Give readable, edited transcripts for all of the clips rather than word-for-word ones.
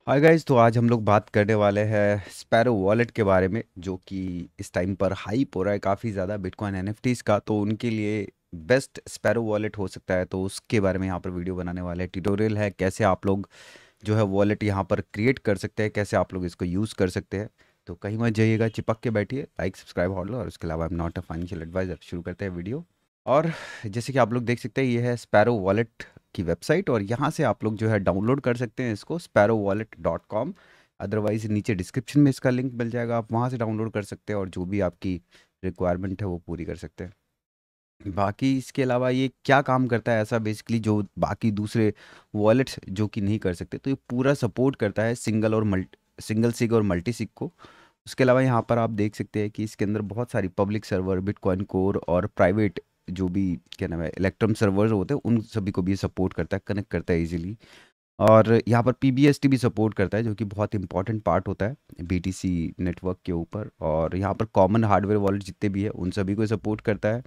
Hi guys, तो आज हम लोग बात करने वाले हैं स्पैरो वॉलेट के बारे में, जो कि इस टाइम पर हाइप हो रहा है काफ़ी ज़्यादा बिटकॉइन एनएफटीज का। तो उनके लिए बेस्ट स्पैरो वॉलेट हो सकता है, तो उसके बारे में यहाँ पर वीडियो बनाने वाले हैं। ट्यूटोरियल है कैसे आप लोग जो है वॉलेट यहाँ पर क्रिएट कर सकते हैं, कैसे आप लोग इसको यूज़ कर सकते हैं। तो कहीं मत जाइएगा, चिपक के बैठिए, लाइक सब्सक्राइब और लो। और उसके अलावा I am not a financial advisor. शुरू करते हैं वीडियो। और जैसे कि आप लोग देख सकते हैं, ये है स्पैरो वॉलेट की वेबसाइट, और यहाँ से आप लोग जो है डाउनलोड कर सकते हैं इसको sparrowwallet.com। अदरवाइज नीचे डिस्क्रिप्शन में इसका लिंक मिल जाएगा, आप वहाँ से डाउनलोड कर सकते हैं और जो भी आपकी रिक्वायरमेंट है वो पूरी कर सकते हैं। बाकी इसके अलावा ये क्या काम करता है ऐसा बेसिकली जो बाकी दूसरे वॉलेट्स जो कि नहीं कर सकते, तो ये पूरा सपोर्ट करता है सिंगल सिग और मल्टी सिग को। उसके अलावा यहाँ पर आप देख सकते हैं कि इसके अंदर बहुत सारी पब्लिक सर्वर, बिटकॉइन कोर और प्राइवेट जो भी क्या नाम है इलेक्ट्रम सर्वर्स होते हैं, उन सभी को भी ये सपोर्ट करता है, कनेक्ट करता है इजीली। और यहाँ पर पीबीएसटी भी सपोर्ट करता है, जो कि बहुत इंपॉर्टेंट पार्ट होता है बीटीसी नेटवर्क के ऊपर। और यहाँ पर कॉमन हार्डवेयर वॉलेट जितने भी है उन सभी को सपोर्ट करता है।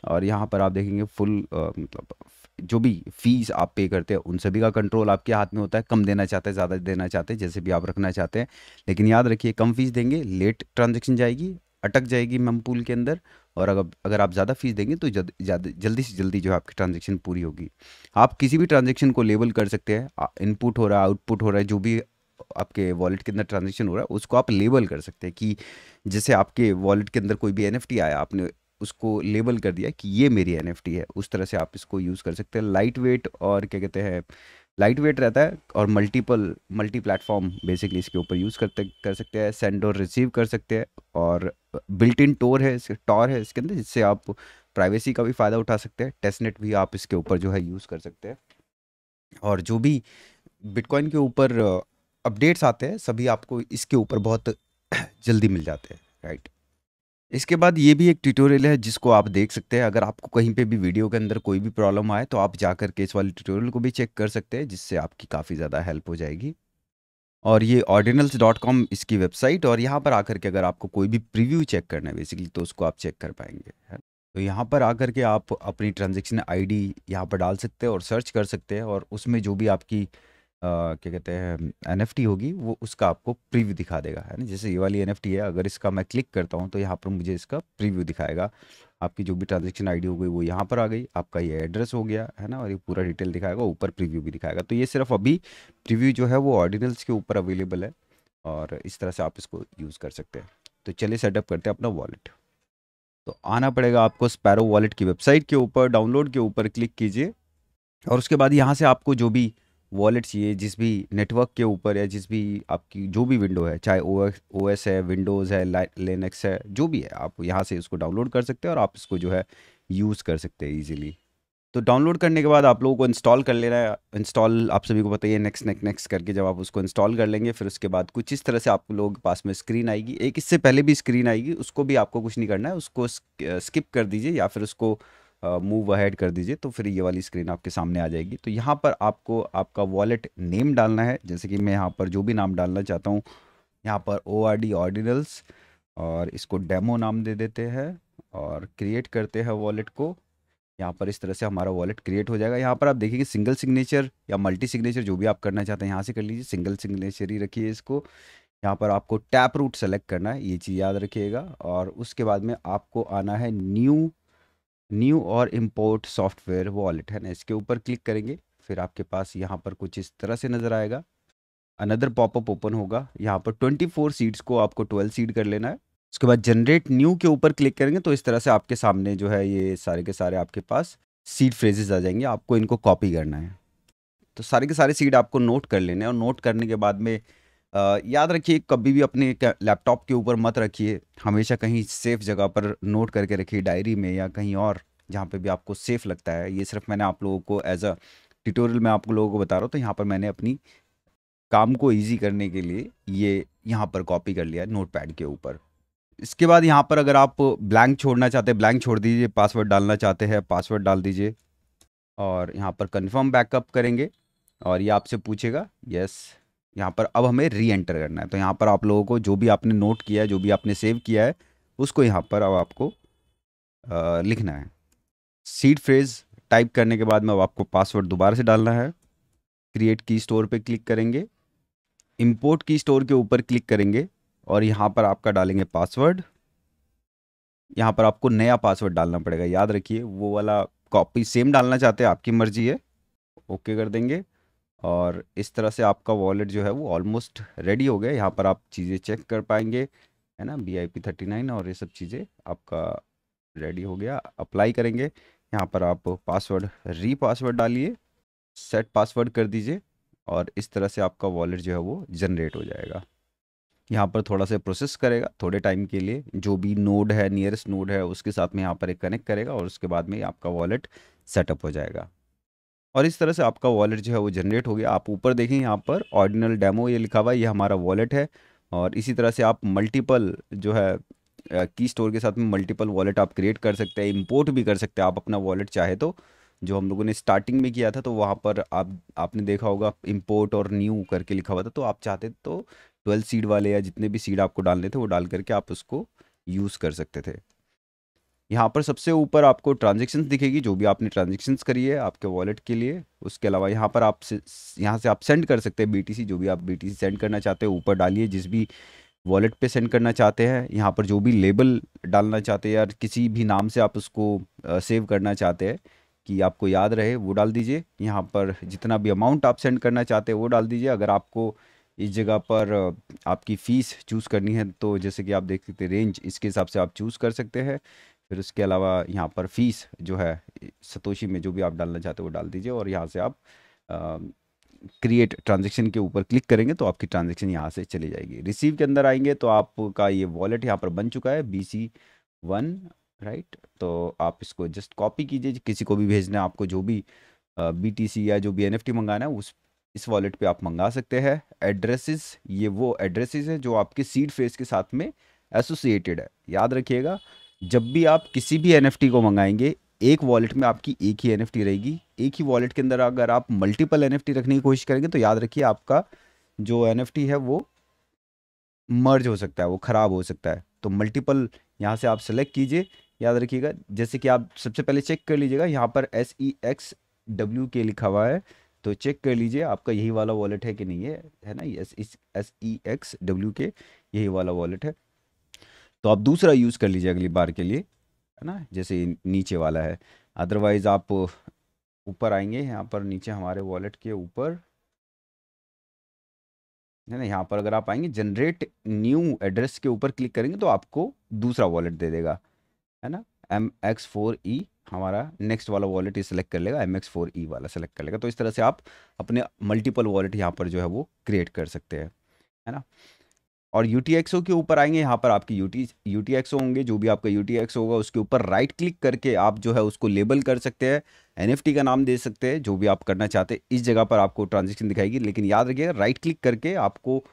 और यहाँ पर आप देखेंगे फुल मतलब जो भी फीस आप पे करते हैं उन सभी का कंट्रोल आपके हाथ में होता है। कम देना चाहते हैं, ज़्यादा देना चाहते हैं, जैसे भी आप रखना चाहते हैं। लेकिन याद रखिए, कम फीस देंगे लेट ट्रांजेक्शन जाएगी, अटक जाएगी मेमपूल के अंदर। और अगर अगर आप ज़्यादा फीस देंगे तो जल्दी से जल्दी जो है आपकी ट्रांजेक्शन पूरी होगी। आप किसी भी ट्रांजेक्शन को लेबल कर सकते हैं, इनपुट हो रहा है, आउटपुट हो रहा है, जो भी आपके वॉलेट के अंदर ट्रांजेक्शन हो रहा है उसको आप लेबल कर सकते हैं। कि जैसे आपके वॉलेट के अंदर कोई भी एनएफटी आया, आपने उसको लेबल कर दिया कि ये मेरी एनएफटी है, उस तरह से आप इसको यूज़ कर सकते हैं। लाइट वेट और क्या कहते हैं, लाइट वेट रहता है, और मल्टी प्लेटफॉर्म बेसिकली इसके ऊपर यूज़ कर सकते हैं, सेंड और रिसीव कर सकते हैं। और बिल्ट इन टॉर है इसके अंदर, जिससे आप प्राइवेसी का भी फ़ायदा उठा सकते हैं। टेस्टनेट भी आप इसके ऊपर जो है यूज़ कर सकते हैं। और जो भी बिटकॉइन के ऊपर अपडेट्स आते हैं सभी आपको इसके ऊपर बहुत जल्दी मिल जाते हैं, राइट। इसके बाद ये भी एक ट्यूटोरियल है जिसको आप देख सकते हैं। अगर आपको कहीं पे भी वीडियो के अंदर कोई भी प्रॉब्लम आए तो आप जा कर के इस वाले ट्यूटोरियल को भी चेक कर सकते हैं, जिससे आपकी काफ़ी ज़्यादा हेल्प हो जाएगी। और ये ordinals.com इसकी वेबसाइट, और यहाँ पर आकर के अगर आपको कोई भी प्रीव्यू चेक करना है बेसिकली, तो उसको आप चेक कर पाएंगे, है। तो यहाँ पर आकर के आप अपनी ट्रांजैक्शन आईडी यहाँ पर डाल सकते हैं और सर्च कर सकते हैं, और उसमें जो भी आपकी क्या कहते हैं एनएफटी होगी वो उसका आपको प्रीव्यू दिखा देगा, है ना। जैसे ये वाली एनएफटी है, अगर इसका मैं क्लिक करता हूँ तो यहाँ पर मुझे इसका प्रीव्यू दिखाएगा। आपकी जो भी ट्रांजैक्शन आईडी हो गई वो यहाँ पर आ गई, आपका ये एड्रेस हो गया, है ना, और ये पूरा डिटेल दिखाएगा, ऊपर प्रीव्यू भी दिखाएगा। तो ये सिर्फ अभी प्रीव्यू जो है वो ऑर्डिनल्स के ऊपर अवेलेबल है, और इस तरह से आप इसको यूज़ कर सकते हैं। तो चलिए सेटअप करते हैं अपना वॉलेट। तो आना पड़ेगा आपको स्पैरो वॉलेट की वेबसाइट के ऊपर, डाउनलोड के ऊपर क्लिक कीजिए। और उसके बाद यहाँ से आपको जो भी वॉलेट चाहिए, जिस भी नेटवर्क के ऊपर, या जिस भी आपकी जो भी विंडो है, चाहे ओएस है, विंडोज़ है, लिनक्स है, जो भी है, आप यहाँ से इसको डाउनलोड कर सकते हैं और आप इसको जो है यूज़ कर सकते हैं ईजिली। तो डाउनलोड करने के बाद आप लोगों को इंस्टॉल कर लेना है। इंस्टॉल आप सभी को पता ही है, नेक्स्ट नेक्स्ट नेक्स्ट करके जब आप उसको इंस्टॉल कर लेंगे, फिर उसके बाद कुछ इस तरह से आप लोगों के पास में स्क्रीन आएगी। एक इससे पहले भी स्क्रीन आएगी, उसको भी आपको कुछ नहीं करना है, उसको स्किप कर दीजिए या फिर उसको मूव अहेड कर दीजिए, तो फिर ये वाली स्क्रीन आपके सामने आ जाएगी। तो यहाँ पर आपको आपका वॉलेट नेम डालना है, जैसे कि मैं यहाँ पर जो भी नाम डालना चाहता हूँ, यहाँ पर ORD ऑर्डिनल्स, और इसको डेमो नाम दे देते हैं, और क्रिएट करते हैं वॉलेट को। यहाँ पर इस तरह से हमारा वॉलेट क्रिएट हो जाएगा। यहाँ पर आप देखेंगे सिंगल सिग्नेचर या मल्टी सिग्नेचर, जो भी आप करना चाहते हैं यहाँ से कर लीजिए, सिंगल सिग्नेचर ही रखिए इसको। यहाँ पर आपको टैप रूट सेलेक्ट करना है, ये चीज़ याद रखिएगा। और उसके बाद में आपको आना है न्यू न्यू और इम्पोर्ट सॉफ्टवेयर वॉलेट, है ना, इसके ऊपर क्लिक करेंगे। फिर आपके पास यहाँ पर कुछ इस तरह से नज़र आएगा, अनदर पॉपअप ओपन होगा। यहाँ पर 24 सीट्स को आपको 12 सीड कर लेना है। उसके बाद जनरेट न्यू के ऊपर क्लिक करेंगे तो इस तरह से आपके सामने जो है ये सारे के सारे आपके पास सीड फ्रेजेस आ जाएंगे, आपको इनको कॉपी करना है। तो सारे के सारे सीड आपको नोट कर लेने हैं, और नोट करने के बाद में याद रखिए, कभी भी अपने लैपटॉप के ऊपर मत रखिए, हमेशा कहीं सेफ जगह पर नोट करके रखिए, डायरी में या कहीं और जहाँ पे भी आपको सेफ लगता है। ये सिर्फ मैंने आप लोगों को एज अ ट्यूटोरियल में आप लोगों को बता रहा हूँ, तो यहाँ पर मैंने अपनी काम को ईज़ी करने के लिए ये यहाँ पर कॉपी कर लिया है नोटपैड के ऊपर। इसके बाद यहाँ पर अगर आप ब्लैंक छोड़ना चाहते हैं, ब्लैंक छोड़ दीजिए, पासवर्ड डालना चाहते हैं पासवर्ड डाल दीजिए, और यहाँ पर कंफर्म बैकअप करेंगे, और ये आपसे पूछेगा यस। यहाँ पर अब हमें री एंटर करना है, तो यहाँ पर आप लोगों को जो भी आपने नोट किया है, जो भी आपने सेव किया है, उसको यहाँ पर अब आपको लिखना है। सीड फ्रेज टाइप करने के बाद में अब आपको पासवर्ड दोबारा से डालना है। क्रिएट की स्टोर पे क्लिक करेंगे, इंपोर्ट की स्टोर के ऊपर क्लिक करेंगे और यहाँ पर आपका डालेंगे पासवर्ड। यहाँ पर आपको नया पासवर्ड डालना पड़ेगा, याद रखिए वो वाला कॉपी सेम डालना चाहते हैं आपकी मर्जी है। ओके कर देंगे और इस तरह से आपका वॉलेट जो है वो ऑलमोस्ट रेडी हो गया। यहाँ पर आप चीज़ें चेक कर पाएंगे, है ना, BIP39 और ये सब चीज़ें आपका रेडी हो गया। अप्लाई करेंगे, यहाँ पर आप पासवर्ड पासवर्ड डालिए, सेट पासवर्ड कर दीजिए और इस तरह से आपका वॉलेट जो है वो जनरेट हो जाएगा। यहाँ पर थोड़ा सा प्रोसेस करेगा थोड़े टाइम के लिए, जो भी नोड है, नियरेस्ट नोड है उसके साथ में यहाँ पर एक कनेक्ट करेगा और उसके बाद में आपका वॉलेट सेटअप हो जाएगा। और इस तरह से आपका वॉलेट जो है वो जनरेट हो गया। आप ऊपर देखें यहाँ पर ऑर्डिनल डेमो ये लिखा हुआ है, ये हमारा वॉलेट है। और इसी तरह से आप मल्टीपल जो है की स्टोर के साथ में मल्टीपल वॉलेट आप क्रिएट कर सकते हैं, इंपोर्ट भी कर सकते हैं आप अपना वॉलेट चाहे तो। जो हम लोगों ने स्टार्टिंग में किया था तो वहाँ पर आपने देखा होगा इंपोर्ट और न्यू करके लिखा हुआ था, तो आप चाहते तो 12 सीड वाले या जितने भी सीड आपको डालने थे वो डाल करके आप उसको यूज़ कर सकते थे। यहाँ पर सबसे ऊपर आपको ट्रांजेक्शन्स दिखेगी, जो भी आपने ट्रांजेक्शन्स करी है आपके वॉलेट के लिए। उसके अलावा यहाँ पर यहाँ से आप सेंड कर सकते हैं BTC, जो भी आप BTC सेंड करना चाहते हैं ऊपर डालिए, जिस भी वॉलेट पे सेंड करना चाहते हैं। यहाँ पर जो भी लेबल डालना चाहते हैं या किसी भी नाम से आप उसको सेव करना चाहते हैं कि आपको याद रहे, वो डाल दीजिए। यहाँ पर जितना भी अमाउंट आप सेंड करना चाहते हैं वो डाल दीजिए। अगर आपको इस जगह पर आपकी फ़ीस चूज़ करनी है तो जैसे कि आप देख सकते हैं रेंज, इसके हिसाब से आप चूज़ कर सकते हैं। फिर उसके अलावा यहाँ पर फ़ीस जो है सतोशी में जो भी आप डालना चाहते हो वो डाल दीजिए और यहाँ से आप क्रिएट ट्रांजेक्शन के ऊपर क्लिक करेंगे तो आपकी ट्रांजेक्शन यहाँ से चली जाएगी। रिसीव के अंदर आएंगे तो आपका ये वॉलेट यहाँ पर बन चुका है BC1, राइट। तो आप इसको जस्ट कॉपी कीजिए, किसी को भी भेजना है आपको, जो भी BTC या जो भी NFT मंगाना है उस इस वॉलेट पे आप मंगा सकते हैं। एड्रेसेस, ये वो एड्रेसेस हैं जो आपके सीड फेस के साथ में एसोसिएटेड है, याद रखिएगा। जब भी आप किसी भी NFT को मंगाएंगे एक वॉलेट में आपकी एक ही NFT रहेगी। एक ही वॉलेट के अंदर अगर आप मल्टीपल NFT रखने की कोशिश करेंगे तो याद रखिए आपका जो NFT है वो मर्ज हो सकता है, वो ख़राब हो सकता है। तो मल्टीपल यहाँ से आप सेलेक्ट कीजिए, याद रखिएगा। जैसे कि आप सबसे पहले चेक कर लीजिएगा, यहाँ पर SEXWK लिखा हुआ है, तो चेक कर लीजिए आपका यही वाला वॉलेट है कि नहीं है ना, ये SEXWK यही वाला वॉलेट है। तो आप दूसरा यूज़ कर लीजिए अगली बार के लिए, है ना, जैसे नीचे वाला है। अदरवाइज़ आप ऊपर आएंगे, यहाँ पर नीचे हमारे वॉलेट के ऊपर है ना, यहाँ पर अगर आप आएंगे जनरेट न्यू एड्रेस के ऊपर क्लिक करेंगे तो आपको दूसरा वॉलेट दे देगा, है ना। MX4E हमारा नेक्स्ट वाला वॉलेट ये सेलेक्ट कर लेगा, MX4E वाला सेलेक्ट कर लेगा। तो इस तरह से आप अपने मल्टीपल वॉलेट यहाँ पर जो है वो क्रिएट कर सकते हैं, है ना। और UTXO के ऊपर आएंगे, यहाँ पर आपकी UTXO होंगे, जो भी आपका UTXO होगा उसके ऊपर राइट क्लिक करके आप जो है उसको लेबल कर सकते हैं, NFT का नाम दे सकते हैं, जो भी आप करना चाहते हैं। इस जगह पर आपको ट्रांजेक्शन दिखाएगी, लेकिन याद रखिएगा राइट क्लिक करके आपको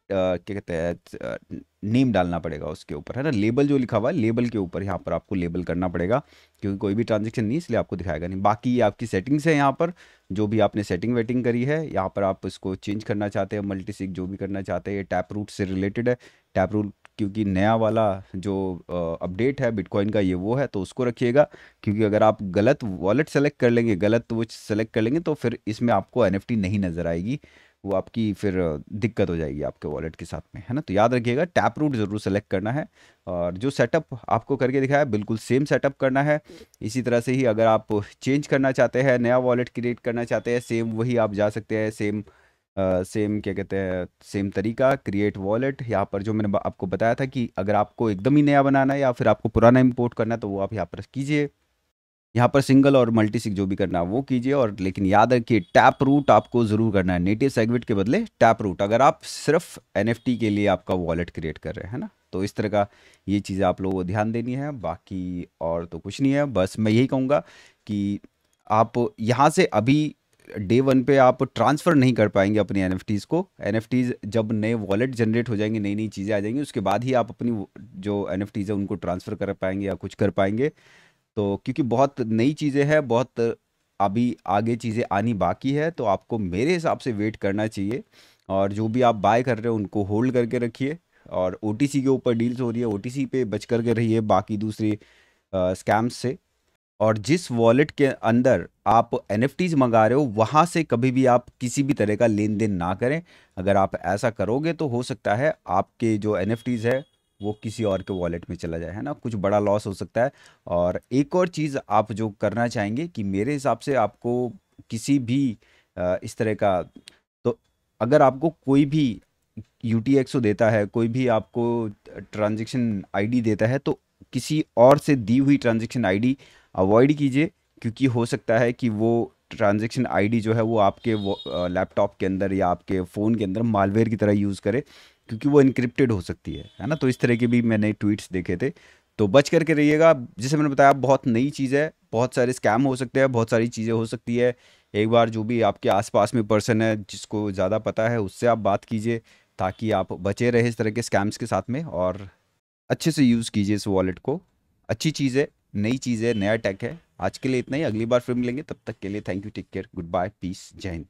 क्या कहते हैं नेम डालना पड़ेगा उसके ऊपर, है ना। लेबल जो लिखा हुआ है लेबल के ऊपर यहाँ पर आपको लेबल करना पड़ेगा, क्योंकि कोई भी ट्रांजेक्शन नहीं इसलिए आपको दिखाएगा नहीं। बाकी ये आपकी सेटिंग्स है, यहाँ पर जो भी आपने सेटिंग वेटिंग करी है यहाँ पर आप इसको चेंज करना चाहते हैं, मल्टीसिग जो भी करना चाहते हैं। टैप रूट से रिलेटेड है, टैप रूट क्योंकि नया वाला जो अपडेट है बिटकॉइन का ये वो है, तो उसको रखिएगा। क्योंकि अगर आप गलत वॉलेट सेलेक्ट कर लेंगे, गलत वो सेलेक्ट कर लेंगे तो फिर इसमें आपको NFT नहीं नज़र आएगी, वो आपकी फिर दिक्कत हो जाएगी आपके वॉलेट के साथ में, है ना। तो याद रखिएगा टैप रूट ज़रूर सेलेक्ट करना है और जो सेटअप आपको करके दिखाया बिल्कुल सेम सेटअप करना है। इसी तरह से ही अगर आप चेंज करना चाहते हैं, नया वॉलेट क्रिएट करना चाहते हैं, सेम वही आप जा सकते हैं, सेम क्या कहते हैं, सेम तरीका क्रिएट वॉलेट। यहाँ पर जो मैंने आपको बताया था कि अगर आपको एकदम ही नया बनाना है या फिर आपको पुराना इंपोर्ट करना है तो वो आप यहाँ पर कीजिए। यहाँ पर सिंगल और मल्टीसिग जो भी करना है वो कीजिए। और लेकिन याद रखिए टैप रूट आपको ज़रूर करना है, नेटिव सेगमेंट के बदले टैप रूट, अगर आप सिर्फ NFT के लिए आपका वॉलेट क्रिएट कर रहे हैं, है ना। तो इस तरह का ये चीज़ें आप लोगों को ध्यान देनी है, बाकी और तो कुछ नहीं है। बस मैं यही कहूँगा कि आप यहाँ से अभी डे 1 पे आप ट्रांसफ़र नहीं कर पाएंगे अपनी NFTs को। NFTs जब नए वॉलेट जनरेट हो जाएंगे, नई नई चीज़ें आ जाएंगी, उसके बाद ही आप अपनी जो NFTs है उनको ट्रांसफ़र कर पाएंगे या कुछ कर पाएंगे। तो क्योंकि बहुत नई चीज़ें हैं, बहुत अभी आगे चीज़ें आनी बाकी है, तो आपको मेरे हिसाब से वेट करना चाहिए। और जो भी आप बाय कर रहे हो उनको होल्ड करके रखिए। और OTC के ऊपर डील्स हो रही है, OTC पे बच करके रहिए बाकी दूसरी स्कैम्स से। और जिस वॉलेट के अंदर आप एनएफटीज मंगा रहे हो वहाँ से कभी भी आप किसी भी तरह का लेन देन ना करें। अगर आप ऐसा करोगे तो हो सकता है आपके जो एनएफटीज है वो किसी और के वॉलेट में चला जाए, है ना, कुछ बड़ा लॉस हो सकता है। और एक और चीज़ आप जो करना चाहेंगे कि मेरे हिसाब से आपको किसी भी इस तरह का, तो अगर आपको कोई भी यूटीएक्सओ देता है, कोई भी आपको ट्रांजैक्शन आईडी देता है, तो किसी और से दी हुई ट्रांजैक्शन आईडी अवॉइड कीजिए, क्योंकि हो सकता है कि वो ट्रांजैक्शन आईडी जो है वो आपके लैपटॉप के अंदर या आपके फ़ोन के अंदर मालवेयर की तरह यूज़ करे, क्योंकि वो इनक्रिप्टेड हो सकती है ना। तो इस तरह के भी मैंने ट्वीट्स देखे थे, तो बच करके रहिएगा। जैसे मैंने बताया, बहुत नई चीज़ है, बहुत सारे स्कैम हो सकते हैं, बहुत सारी चीज़ें हो सकती है। एक बार जो भी आपके आसपास में पर्सन है जिसको ज़्यादा पता है उससे आप बात कीजिए, ताकि आप बचे रहे इस तरह के स्कैम्स के साथ में, और अच्छे से यूज़ कीजिए इस वॉलेट को। अच्छी चीज़ है, नई चीज़ है, नया टेक है। आज के लिए इतना ही, अगली बार फिर मिलेंगे, तब तक के लिए thank you, take care, goodbye, peace, जय हिंद।